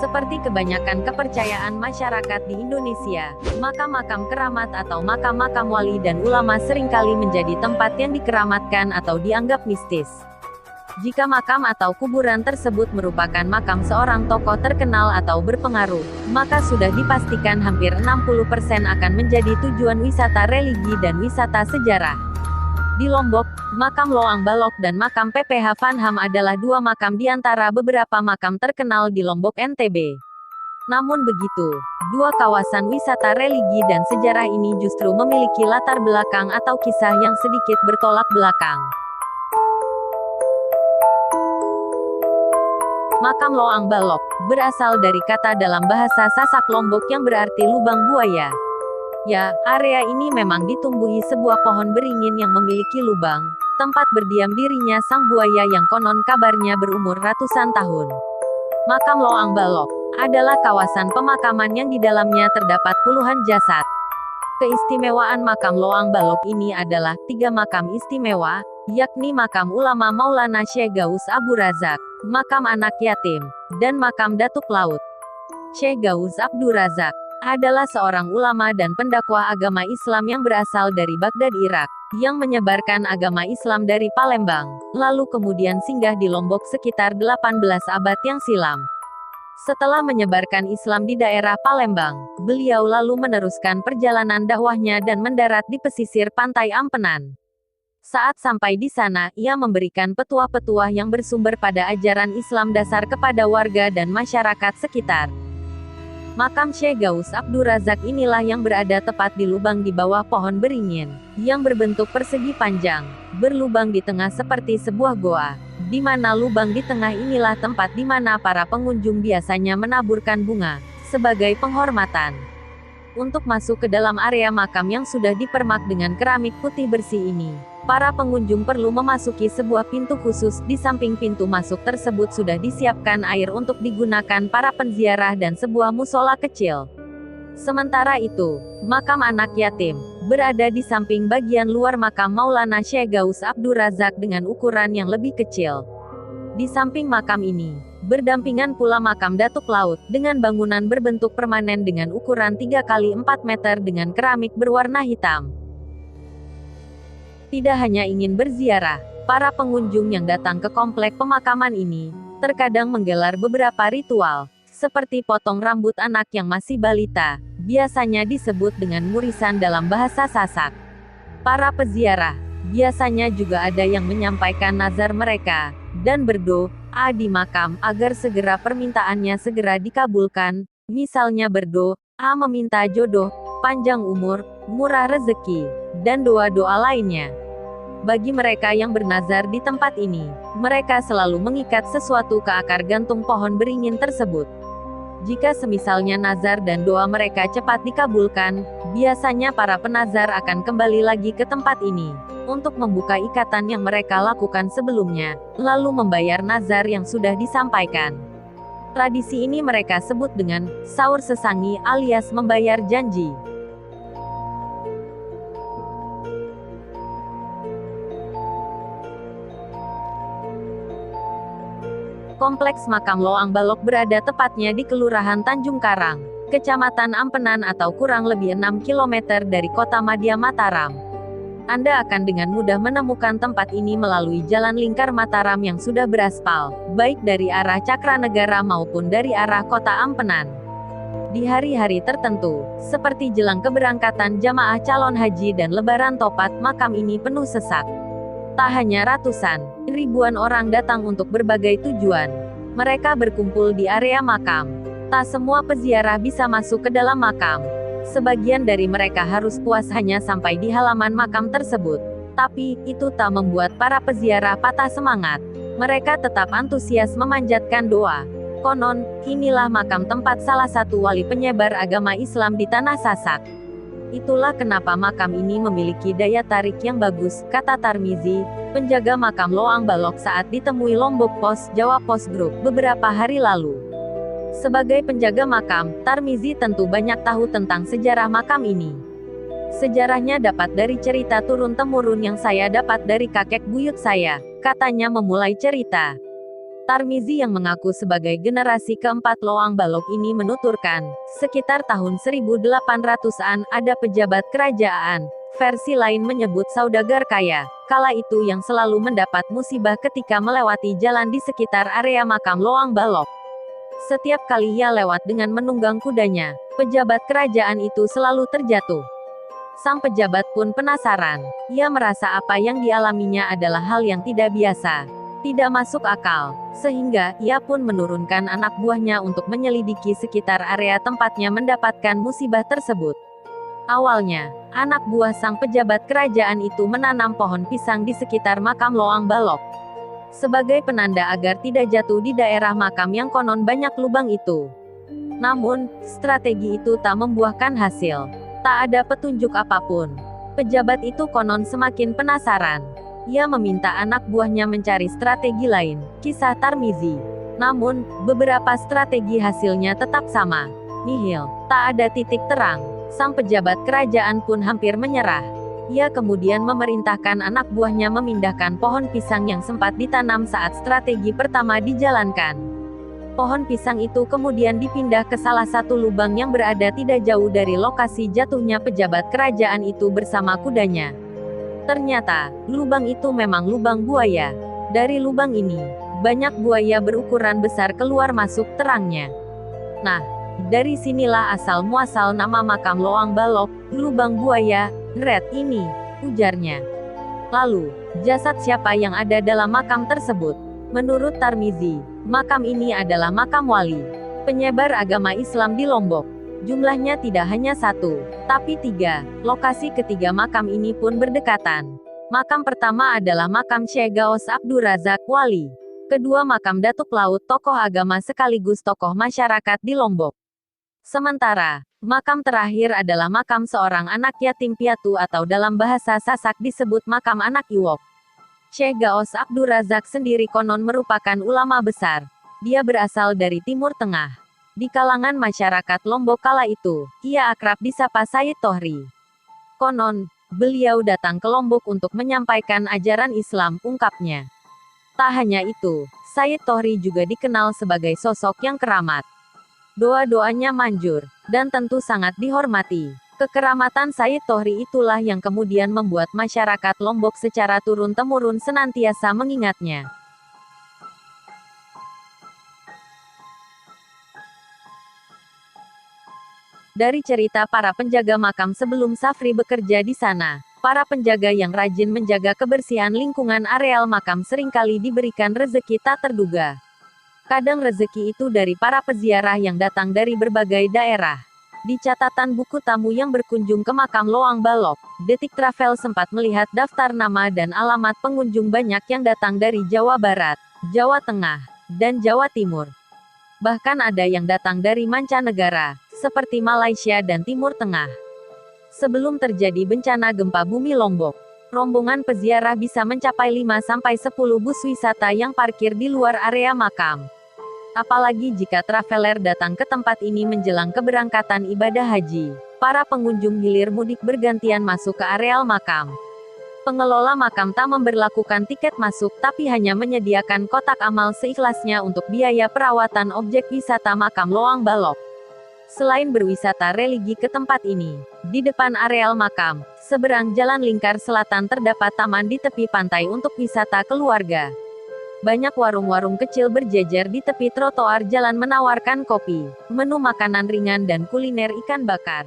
Seperti kebanyakan kepercayaan masyarakat di Indonesia, makam-makam keramat atau makam-makam wali dan ulama seringkali menjadi tempat yang dikeramatkan atau dianggap mistis. Jika makam atau kuburan tersebut merupakan makam seorang tokoh terkenal atau berpengaruh, maka sudah dipastikan hampir 60% akan menjadi tujuan wisata religi dan wisata sejarah. Di Lombok, makam Loang Balok dan makam PPH Van Ham adalah dua makam di antara beberapa makam terkenal di Lombok NTB. Namun begitu, dua kawasan wisata religi dan sejarah ini justru memiliki latar belakang atau kisah yang sedikit bertolak belakang. Makam Loang Balok berasal dari kata dalam bahasa Sasak Lombok yang berarti lubang buaya. Ya, area ini memang ditumbuhi sebuah pohon beringin yang memiliki lubang, tempat berdiam dirinya sang buaya yang konon kabarnya berumur ratusan tahun. Makam Loang Balok adalah kawasan pemakaman yang di dalamnya terdapat puluhan jasad. Keistimewaan makam Loang Balok ini adalah 3 makam istimewa, yakni makam ulama Maulana Syekh Gaus Abu Razak, makam anak yatim, dan makam Datuk Laut. Syekh Gaus Abdul Razak adalah seorang ulama dan pendakwah agama Islam yang berasal dari Baghdad, Irak, yang menyebarkan agama Islam dari Palembang, lalu kemudian singgah di Lombok sekitar 18 abad yang silam. Setelah menyebarkan Islam di daerah Palembang, beliau lalu meneruskan perjalanan dakwahnya dan mendarat di pesisir pantai Ampenan. Saat sampai di sana, ia memberikan petuah-petuah yang bersumber pada ajaran Islam dasar kepada warga dan masyarakat sekitar. Makam Syekh Gaus Abdul Razak inilah yang berada tepat di lubang di bawah pohon beringin, yang berbentuk persegi panjang, berlubang di tengah seperti sebuah goa, di mana lubang di tengah inilah tempat di mana para pengunjung biasanya menaburkan bunga, sebagai penghormatan. Untuk masuk ke dalam area makam yang sudah dipermak dengan keramik putih bersih ini, para pengunjung perlu memasuki sebuah pintu khusus. Di samping pintu masuk tersebut sudah disiapkan air untuk digunakan para penziarah dan sebuah musola kecil. Sementara itu, makam anak yatim berada di samping bagian luar makam Maulana Syekh Gaus Abdul Razak dengan ukuran yang lebih kecil. Di samping makam ini, berdampingan pula makam Datuk Laut, dengan bangunan berbentuk permanen dengan ukuran 3 x 4 meter dengan keramik berwarna hitam. Tidak hanya ingin berziarah, para pengunjung yang datang ke komplek pemakaman ini, terkadang menggelar beberapa ritual, seperti potong rambut anak yang masih balita, biasanya disebut dengan murisan dalam bahasa Sasak. Para peziarah, biasanya juga ada yang menyampaikan nazar mereka, dan berdoa di makam, agar segera permintaannya segera dikabulkan, misalnya berdoa meminta jodoh, panjang umur, murah rezeki, dan doa-doa lainnya. Bagi mereka yang bernazar di tempat ini, mereka selalu mengikat sesuatu ke akar gantung pohon beringin tersebut. Jika semisalnya nazar dan doa mereka cepat dikabulkan, biasanya para penazar akan kembali lagi ke tempat ini, untuk membuka ikatan yang mereka lakukan sebelumnya, lalu membayar nazar yang sudah disampaikan. Tradisi ini mereka sebut dengan saur sesangi alias membayar janji. Kompleks makam Loang Balok berada tepatnya di Kelurahan Tanjung Karang, Kecamatan Ampenan atau kurang lebih 6 km dari kota Madya Mataram. Anda akan dengan mudah menemukan tempat ini melalui jalan lingkar Mataram yang sudah beraspal, baik dari arah Cakranegara maupun dari arah kota Ampenan. Di hari-hari tertentu, seperti jelang keberangkatan jamaah calon haji dan lebaran Topat, makam ini penuh sesak. Tak hanya ratusan, ribuan orang datang untuk berbagai tujuan. Mereka berkumpul di area makam. Tak semua peziarah bisa masuk ke dalam makam. Sebagian dari mereka harus puas hanya sampai di halaman makam tersebut. Tapi, itu tak membuat para peziarah patah semangat. Mereka tetap antusias memanjatkan doa. Konon, inilah makam tempat salah satu wali penyebar agama Islam di Tanah Sasak. Itulah kenapa makam ini memiliki daya tarik yang bagus, kata Tarmizi, penjaga makam Loang Balok saat ditemui Lombok Pos, Jawa Pos Group, beberapa hari lalu. Sebagai penjaga makam, Tarmizi tentu banyak tahu tentang sejarah makam ini. Sejarahnya dapat dari cerita turun-temurun yang saya dapat dari kakek buyut saya, katanya memulai cerita. Tarmizi yang mengaku sebagai generasi keempat Loang Balok ini menuturkan, sekitar tahun 1800-an ada pejabat kerajaan, versi lain menyebut saudagar kaya, kala itu yang selalu mendapat musibah ketika melewati jalan di sekitar area makam Loang Balok. Setiap kali ia lewat dengan menunggang kudanya, pejabat kerajaan itu selalu terjatuh. Sang pejabat pun penasaran. Ia merasa apa yang dialaminya adalah hal yang tidak biasa, tidak masuk akal, sehingga ia pun menurunkan anak buahnya untuk menyelidiki sekitar area tempatnya mendapatkan musibah tersebut. Awalnya, anak buah sang pejabat kerajaan itu menanam pohon pisang di sekitar makam Loang Balok, sebagai penanda agar tidak jatuh di daerah makam yang konon banyak lubang itu. Namun, strategi itu tak membuahkan hasil. Tak ada petunjuk apapun. Pejabat itu konon semakin penasaran. Ia meminta anak buahnya mencari strategi lain, kisah Tarmizi. Namun, beberapa strategi hasilnya tetap sama. Nihil, tak ada titik terang. Sang pejabat kerajaan pun hampir menyerah. Ia kemudian memerintahkan anak buahnya memindahkan pohon pisang yang sempat ditanam saat strategi pertama dijalankan. Pohon pisang itu kemudian dipindah ke salah satu lubang yang berada tidak jauh dari lokasi jatuhnya pejabat kerajaan itu bersama kudanya. Ternyata, lubang itu memang lubang buaya. Dari lubang ini, banyak buaya berukuran besar keluar masuk terangnya. Nah, dari sinilah asal-muasal nama makam Loang Balok, lubang buaya, Red ini, ujarnya. Lalu, jasad siapa yang ada dalam makam tersebut? Menurut Tarmizi, makam ini adalah makam wali, penyebar agama Islam di Lombok. Jumlahnya tidak hanya satu, tapi tiga. Lokasi ketiga makam ini pun berdekatan. Makam pertama adalah makam Syekh Gaos Abdur Razak Wali. Kedua makam Datuk Laut tokoh agama sekaligus tokoh masyarakat di Lombok. Sementara, makam terakhir adalah makam seorang anak yatim piatu atau dalam bahasa Sasak disebut makam anak Iwok. Syekh Gaos Abdur Razak sendiri konon merupakan ulama besar. Dia berasal dari Timur Tengah. Di kalangan masyarakat Lombok kala itu, ia akrab disapa Sayyid Tohri. Konon, beliau datang ke Lombok untuk menyampaikan ajaran Islam, ungkapnya. Tak hanya itu, Sayyid Tohri juga dikenal sebagai sosok yang keramat. Doa-doanya manjur, dan tentu sangat dihormati. Kekeramatan Sayyid Tohri itulah yang kemudian membuat masyarakat Lombok secara turun-temurun senantiasa mengingatnya. Dari cerita para penjaga makam sebelum Safri bekerja di sana, para penjaga yang rajin menjaga kebersihan lingkungan areal makam seringkali diberikan rezeki tak terduga. Kadang rezeki itu dari para peziarah yang datang dari berbagai daerah. Di catatan buku tamu yang berkunjung ke makam Loang Balok, Detik Travel sempat melihat daftar nama dan alamat pengunjung banyak yang datang dari Jawa Barat, Jawa Tengah, dan Jawa Timur. Bahkan ada yang datang dari mancanegara, seperti Malaysia dan Timur Tengah. Sebelum terjadi bencana gempa bumi Lombok, rombongan peziarah bisa mencapai 5-10 bus wisata yang parkir di luar area makam. Apalagi jika traveler datang ke tempat ini menjelang keberangkatan ibadah haji. Para pengunjung hilir mudik bergantian masuk ke areal makam. Pengelola makam tak memberlakukan tiket masuk tapi hanya menyediakan kotak amal seikhlasnya untuk biaya perawatan objek wisata makam Loang Balok. Selain berwisata religi ke tempat ini, di depan areal makam, seberang jalan lingkar selatan terdapat taman di tepi pantai untuk wisata keluarga. Banyak warung-warung kecil berjejer di tepi trotoar jalan menawarkan kopi, menu makanan ringan dan kuliner ikan bakar.